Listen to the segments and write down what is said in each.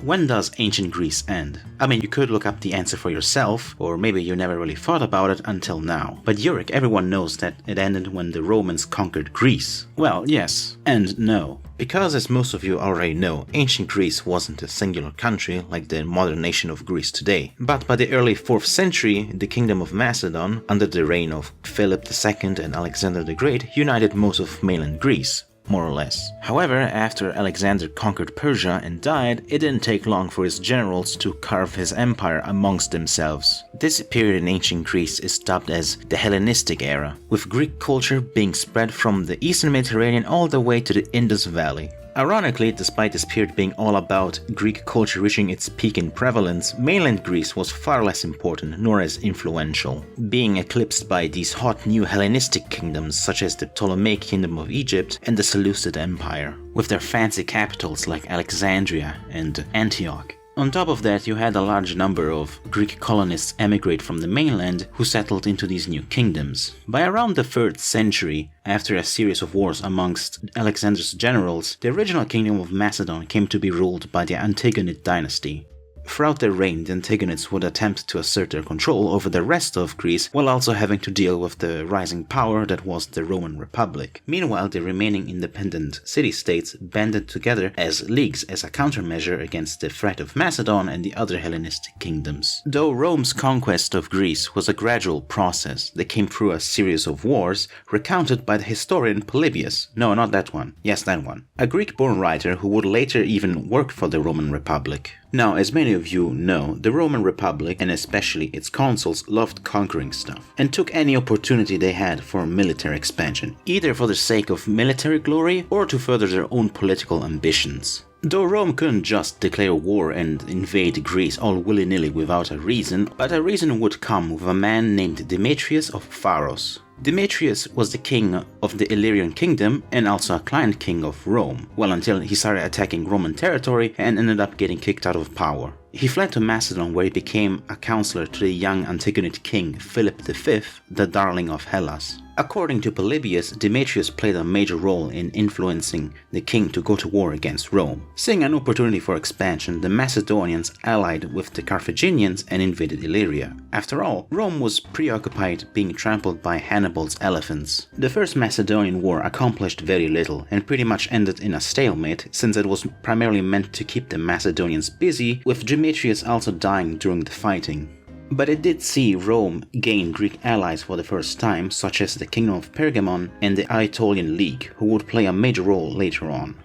When does ancient Greece end? I mean, you could look up the answer for yourself, or maybe you never really thought about it until now. But Yurik, everyone knows that it ended when the Romans conquered Greece. Well, yes and no. Because as most of you already know, ancient Greece wasn't a singular country like the modern nation of Greece today. But by the early 4th century, the kingdom of Macedon, under the reign of Philip II and Alexander the Great, united most of mainland Greece, more or less. However, after Alexander conquered Persia and died, it didn't take long for his generals to carve his empire amongst themselves. This period in ancient Greece is dubbed as the Hellenistic era, with Greek culture being spread from the eastern Mediterranean all the way to the Indus Valley. Ironically, despite this period being all about Greek culture reaching its peak in prevalence, mainland Greece was far less important nor as influential, being eclipsed by these hot new Hellenistic kingdoms such as the Ptolemaic Kingdom of Egypt and the Seleucid Empire, with their fancy capitals like Alexandria and Antioch. On top of that, you had a large number of Greek colonists emigrate from the mainland who settled into these new kingdoms. By around the 3rd century, after a series of wars amongst Alexander's generals, the original kingdom of Macedon came to be ruled by the Antigonid dynasty. Throughout their reign, the Antagonids would attempt to assert their control over the rest of Greece while also having to deal with the rising power that was the Roman Republic. Meanwhile, the remaining independent city-states banded together as leagues as a countermeasure against the threat of Macedon and the other Hellenistic kingdoms. Though Rome's conquest of Greece was a gradual process that came through a series of wars recounted by the historian Polybius. No, not that one. Yes, that one. A Greek-born writer who would later even work for the Roman Republic. Now, as many of you know, the Roman Republic, and especially its consuls, loved conquering stuff, and took any opportunity they had for military expansion, either for the sake of military glory or to further their own political ambitions. Though Rome couldn't just declare war and invade Greece all willy-nilly without a reason, but a reason would come with a man named Demetrius of Pharos. Demetrius was the king of the Illyrian kingdom and also a client king of Rome, well until he started attacking Roman territory and ended up getting kicked out of power. He fled to Macedon where he became a counselor to the young Antigonid king Philip V, the darling of Hellas. According to Polybius, Demetrius played a major role in influencing the king to go to war against Rome. Seeing an opportunity for expansion, the Macedonians allied with the Carthaginians and invaded Illyria. After all, Rome was preoccupied being trampled by Hannibal's elephants. The First Macedonian War accomplished very little and pretty much ended in a stalemate since it was primarily meant to keep the Macedonians busy, with Demetrius also dying during the fighting. But it did see Rome gain Greek allies for the first time, such as the Kingdom of Pergamon and the Aetolian League, who would play a major role later on.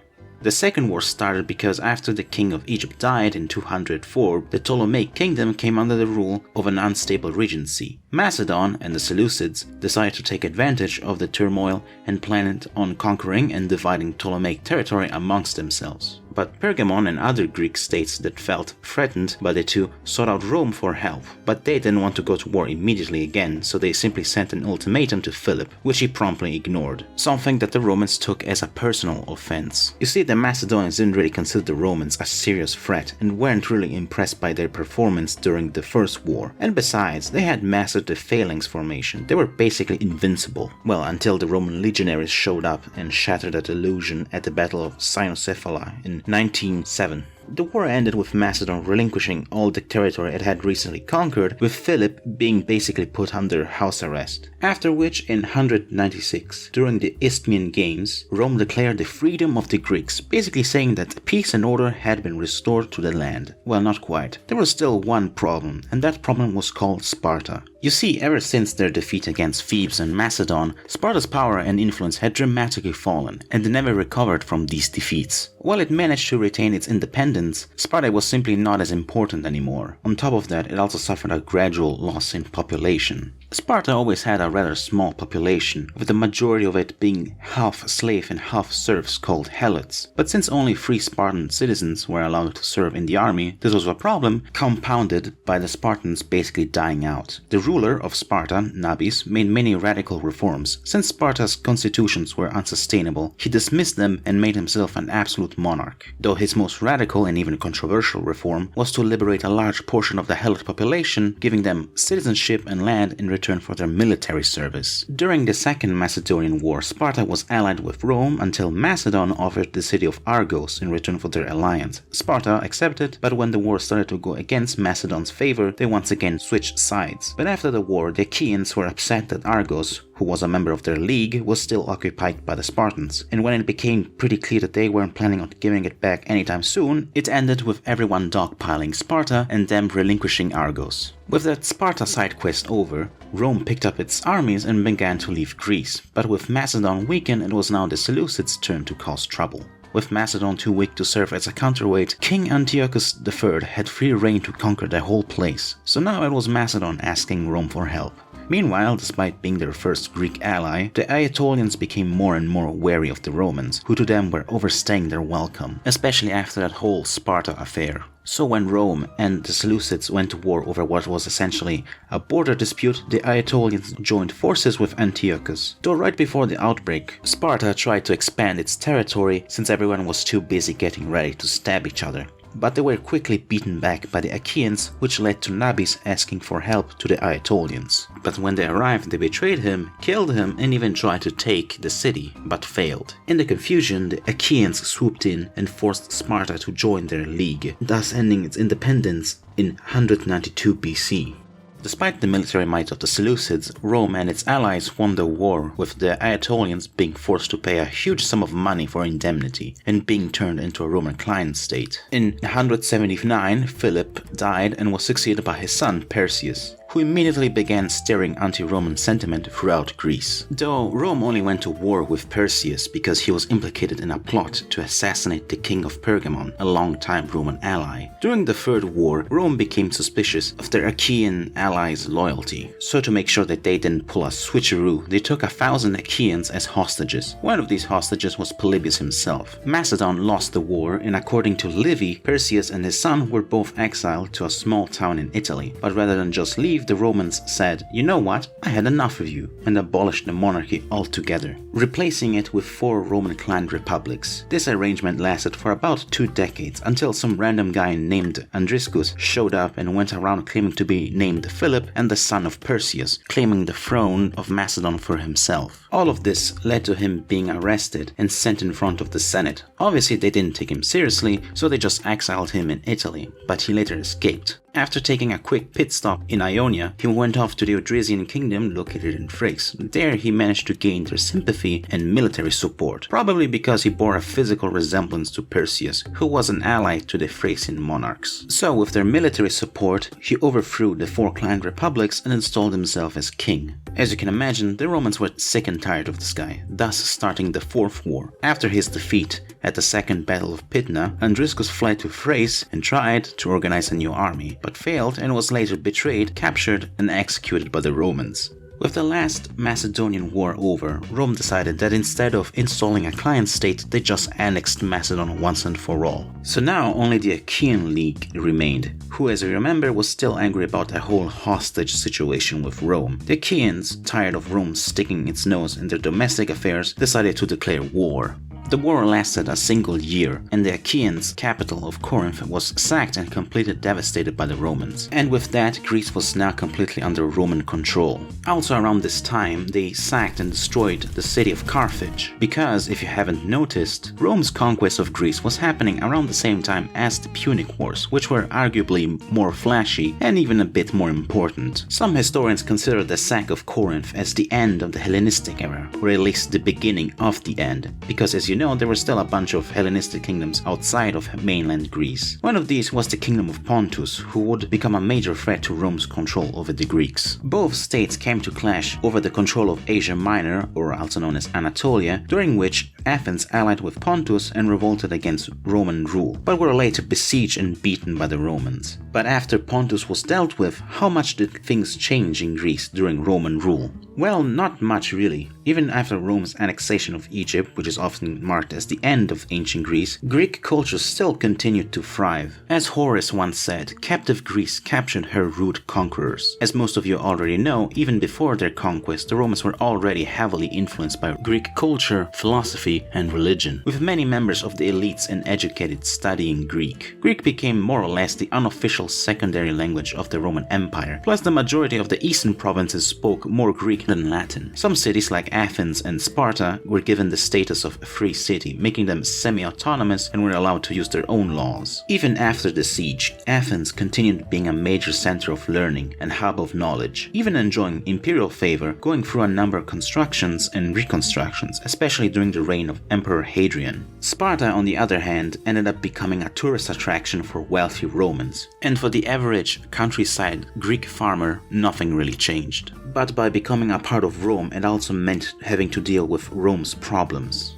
The Second War started because after the king of Egypt died in 204, the Ptolemaic kingdom came under the rule of an unstable regency. Macedon and the Seleucids decided to take advantage of the turmoil and planned on conquering and dividing Ptolemaic territory amongst themselves. But Pergamon and other Greek states that felt threatened by the two sought out Rome for help, but they didn't want to go to war immediately again, so they simply sent an ultimatum to Philip, which he promptly ignored, something that the Romans took as a personal offense. You see, the Macedonians didn't really consider the Romans a serious threat and weren't really impressed by their performance during the First War, and besides, they had mastered the phalanx formation. They were basically invincible, well, until the Roman legionaries showed up and shattered that illusion at the Battle of Cynocephala in 1907. The war ended with Macedon relinquishing all the territory it had recently conquered, with Philip being basically put under house arrest. After which, in 196, during the Isthmian Games, Rome declared the freedom of the Greeks, basically saying that peace and order had been restored to the land. Well, not quite. There was still one problem, and that problem was called Sparta. You see, ever since their defeat against Thebes and Macedon, Sparta's power and influence had dramatically fallen, and they never recovered from these defeats. While it managed to retain its independence, Sparta was simply not as important anymore. On top of that, it also suffered a gradual loss in population. Sparta always had a rather small population, with the majority of it being half slave and half serfs called helots. But since only 3 Spartan citizens were allowed to serve in the army, this was a problem compounded by the Spartans basically dying out. The ruler of Sparta, Nabis, made many radical reforms. Since Sparta's constitutions were unsustainable, he dismissed them and made himself an absolute monarch. Though his most radical and even controversial reform was to liberate a large portion of the helot population, giving them citizenship and land in return for their military service. During the Second Macedonian War, Sparta was allied with Rome until Macedon offered the city of Argos in return for their alliance. Sparta accepted, but when the war started to go against Macedon's favor, they once again switched sides. But after the war, the Achaeans were upset that Argos, who was a member of their league, was still occupied by the Spartans. And when it became pretty clear that they weren't planning on giving it back anytime soon, it ended with everyone dogpiling Sparta and them relinquishing Argos. With that Sparta side quest over, Rome picked up its armies and began to leave Greece, but with Macedon weakened, it was now the Seleucids' turn to cause trouble. With Macedon too weak to serve as a counterweight, King Antiochus III had free reign to conquer the whole place, so now it was Macedon asking Rome for help. Meanwhile, despite being their first Greek ally, the Aetolians became more and more wary of the Romans, who to them were overstaying their welcome, especially after that whole Sparta affair. So when Rome and the Seleucids went to war over what was essentially a border dispute, the Aetolians joined forces with Antiochus. Though right before the outbreak, Sparta tried to expand its territory since everyone was too busy getting ready to stab each other. But they were quickly beaten back by the Achaeans, which led to Nabis asking for help to the Aetolians. But when they arrived, they betrayed him, killed him, and even tried to take the city, but failed. In the confusion, the Achaeans swooped in and forced Sparta to join their league, thus ending its independence in 192 BC. Despite the military might of the Seleucids, Rome and its allies won the war, with the Aetolians being forced to pay a huge sum of money for indemnity and being turned into a Roman client state. In 179, Philip died and was succeeded by his son Perseus, who immediately began stirring anti-Roman sentiment throughout Greece. Though Rome only went to war with Perseus because he was implicated in a plot to assassinate the king of Pergamon, a long-time Roman ally. During the Third War, Rome became suspicious of their Achaean allies' loyalty, so to make sure that they didn't pull a switcheroo, they took 1,000 Achaeans as hostages. One of these hostages was Polybius himself. Macedon lost the war, and according to Livy, Perseus and his son were both exiled to a small town in Italy, but rather than just leave, the Romans said, "You know what, I had enough of you," and abolished the monarchy altogether, replacing it with 4 Roman client republics. This arrangement lasted for about 2 decades until some random guy named Andriscus showed up and went around claiming to be named Philip and the son of Perseus, claiming the throne of Macedon for himself. All of this led to him being arrested and sent in front of the Senate. Obviously they didn't take him seriously, so they just exiled him in Italy, but he later escaped. After taking a quick pit stop in Ionia, he went off to the Odrysian kingdom located in Thrace. There he managed to gain their sympathy and military support, probably because he bore a physical resemblance to Perseus, who was an ally to the Thracian monarchs. So with their military support, he overthrew the 4 client republics and installed himself as king. As you can imagine, the Romans were sick and tired of this guy, thus starting the Fourth War. After his defeat at the Second Battle of Pydna, Andriscus fled to Thrace and tried to organize a new army, but failed and was later betrayed, captured, and executed by the Romans. With the last Macedonian war over, Rome decided that instead of installing a client state, they just annexed Macedon once and for all. So now only the Achaean League remained, who, as you remember, was still angry about the whole hostage situation with Rome. The Achaeans, tired of Rome sticking its nose in their domestic affairs, decided to declare war. The war lasted a single year, and the Achaeans' capital of Corinth was sacked and completely devastated by the Romans. And with that, Greece was now completely under Roman control. Also around this time, they sacked and destroyed the city of Carthage, because, if you haven't noticed, Rome's conquest of Greece was happening around the same time as the Punic Wars, which were arguably more flashy and even a bit more important. Some historians consider the sack of Corinth as the end of the Hellenistic era, or at least the beginning of the end, because as you know, there were still a bunch of Hellenistic kingdoms outside of mainland Greece. One of these was the Kingdom of Pontus, who would become a major threat to Rome's control over the Greeks. Both states came to clash over the control of Asia Minor, or also known as Anatolia, during which Athens allied with Pontus and revolted against Roman rule, but were later besieged and beaten by the Romans. But after Pontus was dealt with, how much did things change in Greece during Roman rule? Well, not much really. Even after Rome's annexation of Egypt, which is often marked as the end of ancient Greece, Greek culture still continued to thrive. As Horace once said, captive Greece captured her rude conquerors. As most of you already know, even before their conquest, the Romans were already heavily influenced by Greek culture, philosophy, and religion, with many members of the elites and educated studying Greek. Greek became more or less the unofficial secondary language of the Roman Empire, plus the majority of the eastern provinces spoke more Greek than Latin. Some cities like Athens and Sparta were given the status of a free city, making them semi-autonomous and were allowed to use their own laws. Even after the siege, Athens continued being a major center of learning and hub of knowledge, even enjoying imperial favor, going through a number of constructions and reconstructions, especially during the reign of Emperor Hadrian. Sparta, on the other hand, ended up becoming a tourist attraction for wealthy Romans. And for the average countryside Greek farmer, nothing really changed. But by becoming a part of Rome, it also meant having to deal with Rome's problems.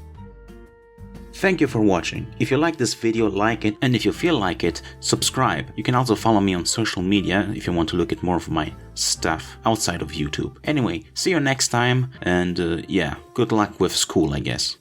Thank you for watching. If you like this video, like it, and if you feel like it, subscribe. You can also follow me on social media if you want to look at more of my stuff outside of YouTube. Anyway, see you next time, and yeah, good luck with school, I guess.